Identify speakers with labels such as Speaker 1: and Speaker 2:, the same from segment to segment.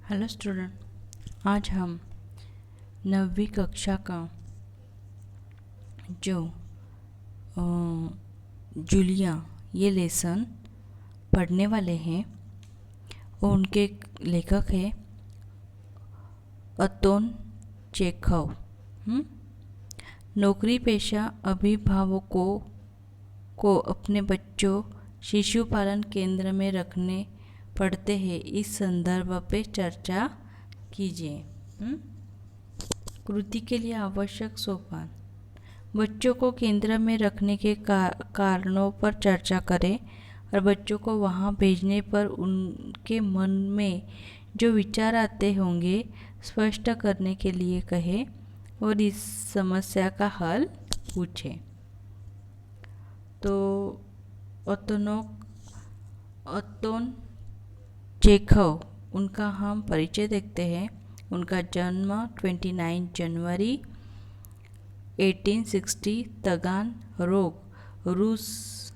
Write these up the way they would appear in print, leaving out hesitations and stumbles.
Speaker 1: Hello student, आज हम 9वीं कक्षा का जो जूलिया ये लेसन पढ़ने वाले हैं और उनके लेखक हैं अतोन चेखव। नौकरी पेशा अभिभावकों को अपने बच्चों शिशु पालन केंद्र में रखने पढ़ते हैं, इस संदर्भ पे चर्चा कीजिए। कृति के लिए आवश्यक सोपान। बच्चों को केंद्र में रखने के कारणों पर चर्चा करें और बच्चों को वहां भेजने पर उनके मन में जो विचार आते होंगे स्पष्ट करने के लिए कहें और इस समस्या का हल पूछें। तो अतोन चेखव, उनका हम परिचय देखते हैं। उनका जन्म 29 जनवरी 1860 तगान रोग रूस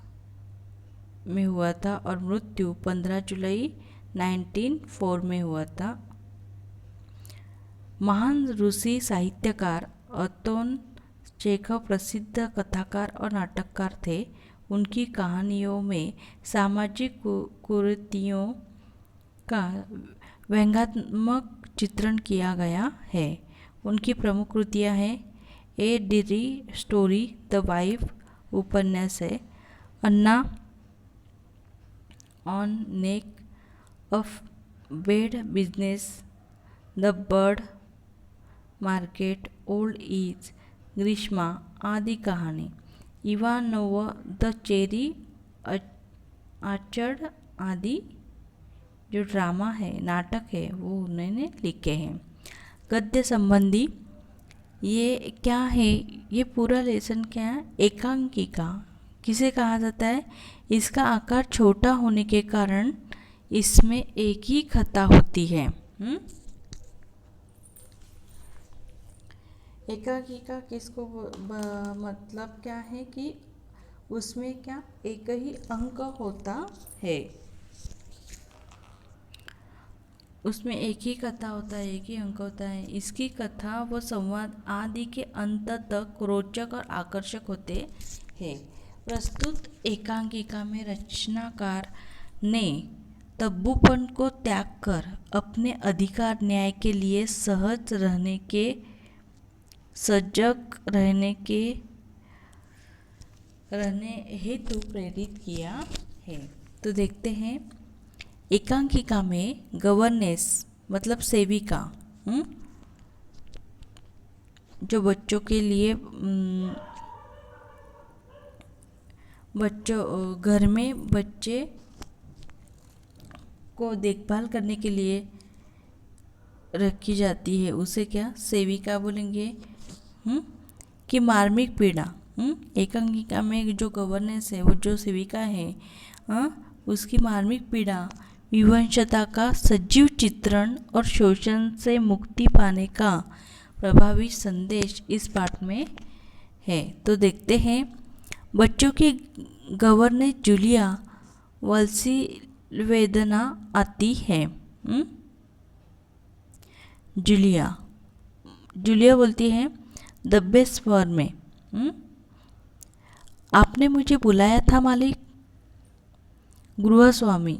Speaker 1: में हुआ था और मृत्यु 15 जुलाई 1904 में हुआ था। महान रूसी साहित्यकार अतोन चेखव प्रसिद्ध कथाकार और नाटककार थे। उनकी कहानियों में सामाजिक कुरीतियों का व्यंग्यात्मक चित्रण किया गया है। उनकी प्रमुख कृतियाँ हैं a dreary story, the wife उपन्यास है, Anna on neck of bad business, the bird market, old age, Grisha आदि कहानी, इवानोव द चेरी आर्चर्ड आदि जो ड्रामा है, नाटक है, वो उन्होंने लिखे हैं। गद्य संबंधी ये क्या है, ये पूरा लेसन क्या है? एकांकिका किसे कहा जाता है? इसका आकार छोटा होने के कारण इसमें एक ही कथा होती है। एकांकिका किसको मतलब क्या है कि उसमें क्या एक ही अंक होता है, उसमें एक ही कथा होता है, एक ही अंक होता है। इसकी कथा व संवाद आदि के अंत तक रोचक और आकर्षक होते हैं। प्रस्तुत एकांकिका में रचनाकार ने तब्बूपन को त्याग कर अपने अधिकार न्याय के लिए सजग रहने हेतु प्रेरित किया है। तो देखते हैं, एकांकिका में गवर्नेस मतलब सेविका, जो बच्चों के लिए घर में बच्चे को देखभाल करने के लिए रखी जाती है, उसे क्या सेविका बोलेंगे। कि मार्मिक पीड़ा, एकांकिका में जो गवर्नेंस है, वो जो सेविका है, उसकी मार्मिक पीड़ा, विवंशता का सजीव चित्रण और शोषण से मुक्ति पाने का प्रभावी संदेश इस पाठ में है। तो देखते हैं, बच्चों की गवर्नेंस जूलिया वल्सी वेदना आती है। जूलिया बोलती है दब्बे स्वर में, आपने मुझे बुलाया था मालिक। गृहस्वामी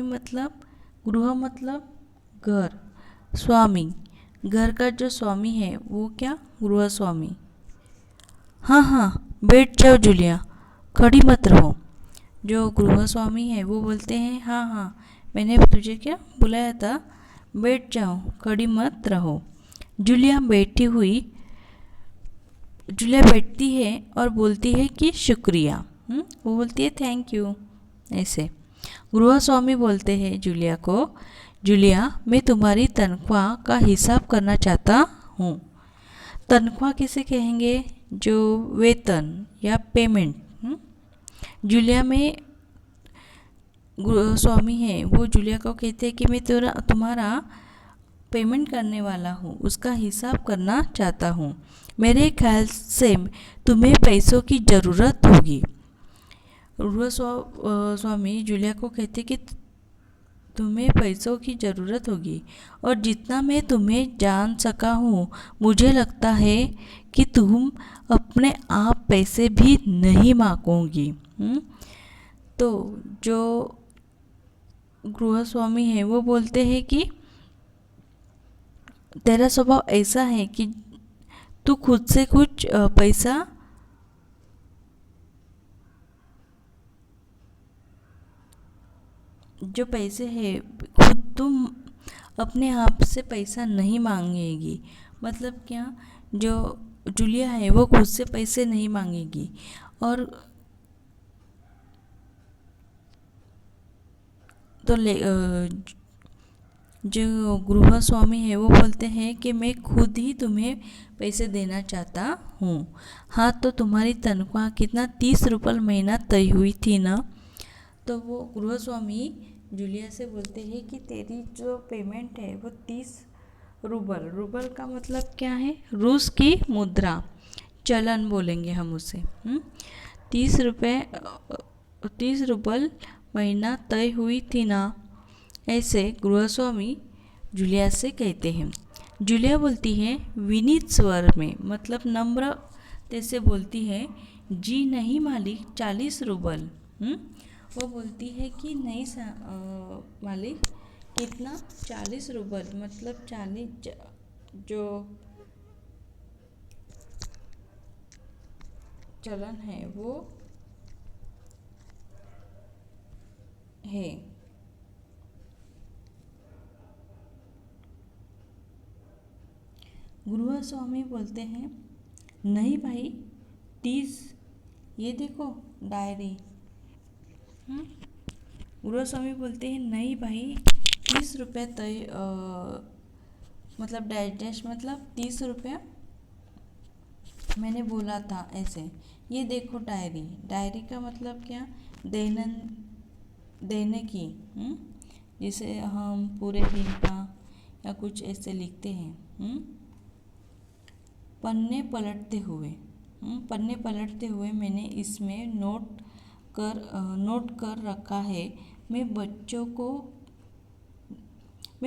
Speaker 1: मतलब गृह मतलब घर, स्वामी घर का जो स्वामी है वो क्या गृहस्वामी। हाँ, बैठ जाओ जूलिया, खड़ी मत रहो। जो गृहस्वामी है वो बोलते हैं हाँ, मैंने तुझे क्या बुलाया था, बैठ जाओ, खड़ी मत रहो। जूलिया बैठती है और बोलती है कि शुक्रिया। वो बोलती है थैंक यू। ऐसे गृहस्वामी बोलते हैं जूलिया को, जूलिया मैं तुम्हारी तनख्वाह का हिसाब करना चाहता हूँ। तनख्वाह किसे कहेंगे? जो वेतन या पेमेंट। जूलिया में गृहस्वामी है वो जूलिया को कहते हैं कि मैं तुम्हारा पेमेंट करने वाला हूँ, उसका हिसाब करना चाहता हूँ। मेरे ख्याल से तुम्हें पैसों की ज़रूरत होगी। गृहस्वामी जूलिया को कहते कि तुम्हें पैसों की ज़रूरत होगी, और जितना मैं तुम्हें जान सका हूँ मुझे लगता है कि तुम अपने आप पैसे भी नहीं मांगोगी। तो जो गृहस्वामी है वो बोलते हैं कि तेरा स्वभाव ऐसा है कि तू खुद से कुछ पैसा जो पैसे है खुद तुम अपने आप से पैसा नहीं मांगेगी। मतलब क्या, जो जूलिया है वो खुद से पैसे नहीं मांगेगी। और तो जो गृहस्वामी है वो बोलते हैं कि मैं खुद ही तुम्हें पैसे देना चाहता हूँ। हाँ, तो तुम्हारी तनख्वाह कितना, 30 रुपये महीना तय हुई थी ना। तो वो गृहस्वामी जूलिया से बोलते हैं कि तेरी जो पेमेंट है वो 30 रूबल, रूबल का मतलब क्या है, रूस की मुद्रा, चलन बोलेंगे हम उसे। 30 रूबल महीना तय हुई थी ना, ऐसे गृहस्वामी जूलिया से कहते हैं। जूलिया बोलती है विनीत स्वर में, मतलब नम्र जैसे बोलती है, जी नहीं मालिक, 40 रूबल। वो बोलती है कि नहीं मालिक, कितना, 40 रूबल, मतलब 40 जो चलन है वो है। गृहस्वामी बोलते हैं नहीं भाई, 30, ये देखो डायरी। गृहस्वामी बोलते हैं नहीं भाई, 30 रुपये तय, मतलब डाइजेस्ट, मतलब 30 रुपये मैंने बोला था ऐसे। ये देखो डायरी, डायरी का मतलब क्या, देने की, जिसे हम पूरे दिन का या कुछ ऐसे लिखते हैं। पन्ने पलटते हुए मैंने इसमें नोट कर रखा है, मैं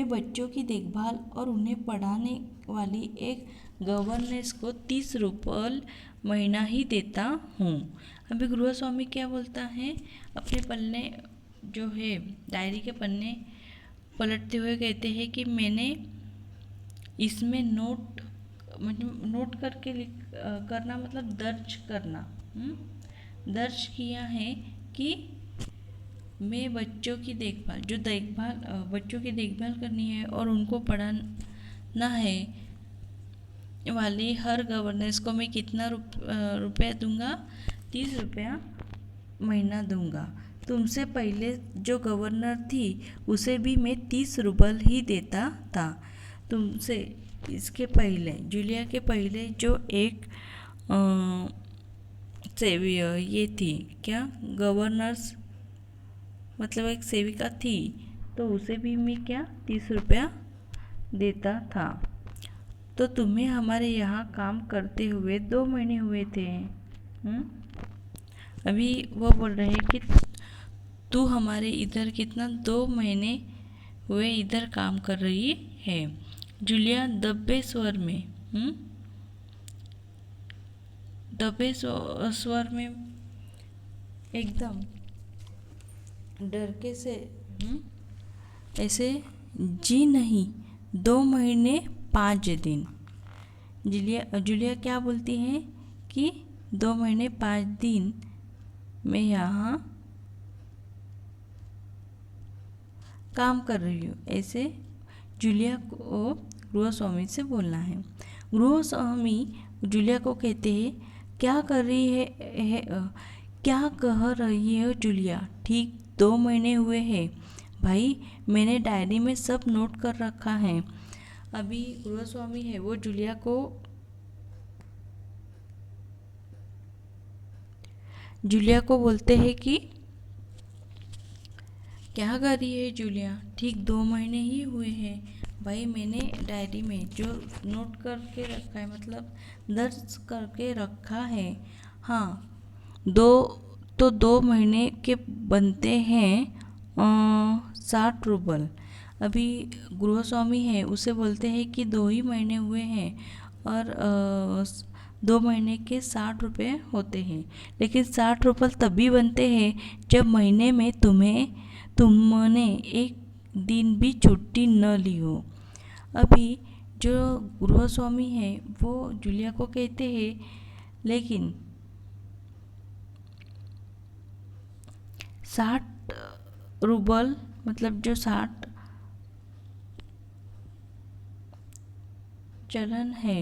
Speaker 1: बच्चों की देखभाल और उन्हें पढ़ाने वाली एक गवर्नेंस को 30 रुपये महीना ही देता हूँ। अभी गृहस्वामी क्या बोलता है, अपने पन्ने जो है डायरी के पन्ने पलटते हुए कहते हैं कि मैंने इसमें नोट करके करना, मतलब दर्ज करना, दर्ज किया है कि मैं बच्चों की देखभाल करनी है और उनको पढ़ाना है वाली हर गवर्नेंस को मैं कितना रुपया दूंगा, 30 रुपया महीना दूंगा। तुमसे पहले जो गवर्नर थी उसे भी मैं 30 रूबल ही देता था। तुमसे इसके पहले, जूलिया के पहले जो एक ये थी क्या, गवर्नर्स, मतलब एक सेविका थी, तो उसे भी मैं क्या 30 रुपया देता था। तो तुम्हें हमारे यहाँ काम करते हुए 2 महीने हुए थे। अभी वो बोल रहे हैं कि तू हमारे इधर कितना, 2 महीने हुए इधर काम कर रही है। जूलिया दबे स्वर में एकदम डर के से ऐसे, जी नहीं, 2 महीने 5 दिन। जूलिया क्या बोलती है कि 2 महीने 5 दिन मैं यहाँ काम कर रही हूँ, ऐसे जूलिया को गृहस्वामी से बोलना है। गृहस्वामी जूलिया को कहते हैं क्या कह रही है जूलिया, ठीक 2 महीने हुए हैं भाई, मैंने डायरी में सब नोट कर रखा है। अभी गृहस्वामी है वो जूलिया को बोलते हैं कि क्या कर रही है जूलिया, ठीक 2 महीने ही हुए हैं भाई, मैंने डायरी में जो नोट करके रखा है, मतलब दर्ज करके रखा है। हाँ, 2 महीने के बनते हैं 60 रूबल। अभी गृहस्वामी है उसे बोलते हैं कि 2 ही महीने हुए हैं और 2 महीने के 60 रुपये होते हैं। लेकिन 60 रूपल तभी बनते हैं जब महीने में तुमने एक दिन भी छुट्टी न ली हो। अभी जो गृहस्वामी है वो जूलिया को कहते हैं, लेकिन 60 रूबल मतलब जो 60 चलन है,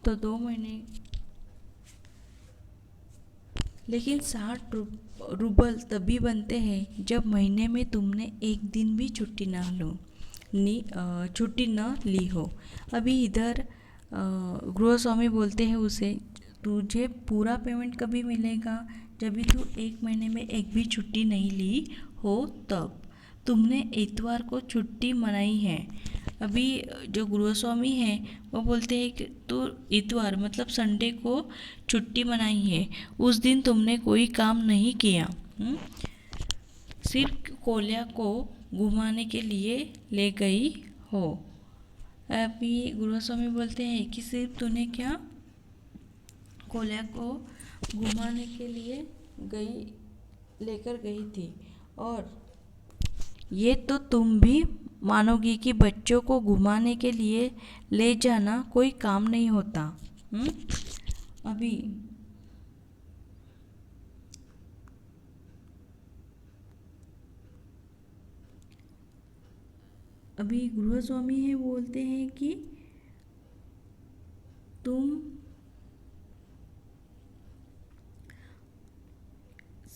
Speaker 1: तो 2 महीने, लेकिन 60 रूबल तभी बनते हैं जब महीने में तुमने एक दिन भी छुट्टी न ली हो। अभी इधर गृहस्वामी बोलते हैं उसे, तुझे पूरा पेमेंट कभी मिलेगा जब भी तू 1 महीने में एक भी छुट्टी नहीं ली हो, तब तुमने इतवार को छुट्टी मनाई है। अभी जो गृहस्वामी है वो बोलते हैं कि तू इतवार मतलब संडे को छुट्टी मनाई है, उस दिन तुमने कोई काम नहीं किया, सिर्फ कोल्या को घुमाने के लिए ले गई हो। अभी गृहस्वामी बोलते हैं कि सिर्फ तूने क्या कोल्या को घुमाने के लिए लेकर गई थी, और ये तो तुम भी मानोगी कि बच्चों को घुमाने के लिए ले जाना कोई काम नहीं होता। अभी गृहस्वामी है बोलते हैं कि तुम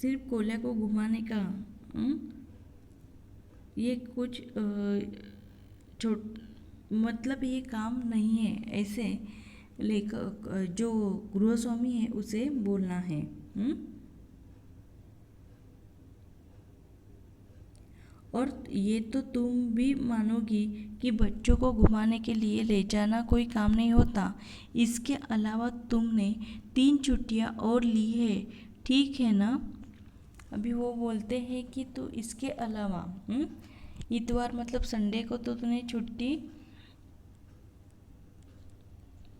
Speaker 1: सिर्फ कोल्या को घुमाने का ये कुछ मतलब ये काम नहीं है, ऐसे लेकर जो गृहस्वामी है उसे बोलना है। और ये तो तुम भी मानोगी कि बच्चों को घुमाने के लिए ले जाना कोई काम नहीं होता। इसके अलावा तुमने 3 छुट्टियां और ली है, ठीक है ना। अभी वो बोलते हैं कि तो इसके अलावा इतवार मतलब संडे को तो तूने छुट्टी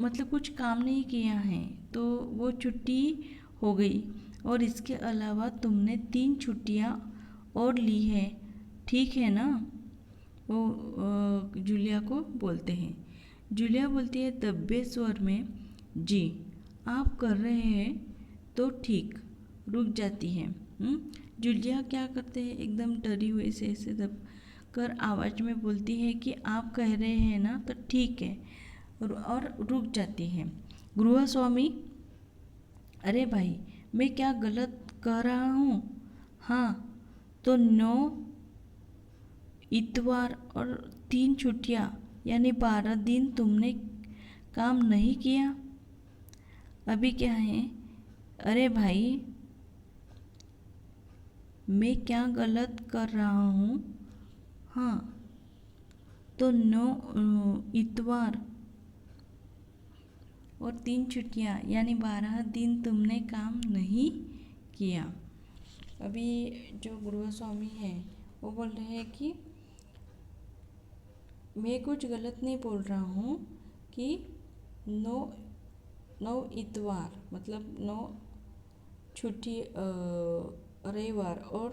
Speaker 1: मतलब कुछ काम नहीं किया है, तो वो छुट्टी हो गई, और इसके अलावा तुमने 3 छुट्टियां और ली है, ठीक है ना। वो जूलिया को बोलते हैं। जूलिया बोलती है दब्बे स्वर में, जी आप कर रहे हैं तो ठीक, रुक जाती है। जूलिया क्या करते हैं, एकदम डरी हुई से ऐसे दब कर आवाज़ में बोलती है कि आप कह रहे हैं ना तो ठीक है, और रुक जाती है। गृहस्वामी, अरे भाई मैं क्या गलत कह रहा हूँ। हाँ तो 9 इतवार और 3 छुट्टियाँ यानी 12 दिन तुमने काम नहीं किया। अभी क्या है, अरे भाई मैं क्या गलत कर रहा हूँ। हाँ तो 9 इतवार और 3 छुट्टियाँ यानी 12 दिन तुमने काम नहीं किया। अभी जो गृहस्वामी है वो बोल रहे हैं कि मैं कुछ गलत नहीं बोल रहा हूँ कि 9 इतवार मतलब 9 छुट्टी रविवार और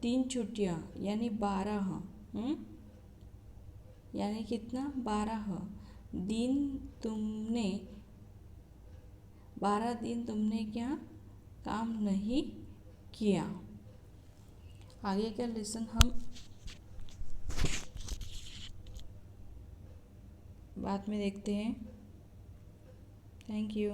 Speaker 1: 3 छुट्टियाँ यानी 12, यानी कितना 12 दिन तुमने क्या काम नहीं किया। आगे का लेसन हम बाद में देखते हैं। Thank you.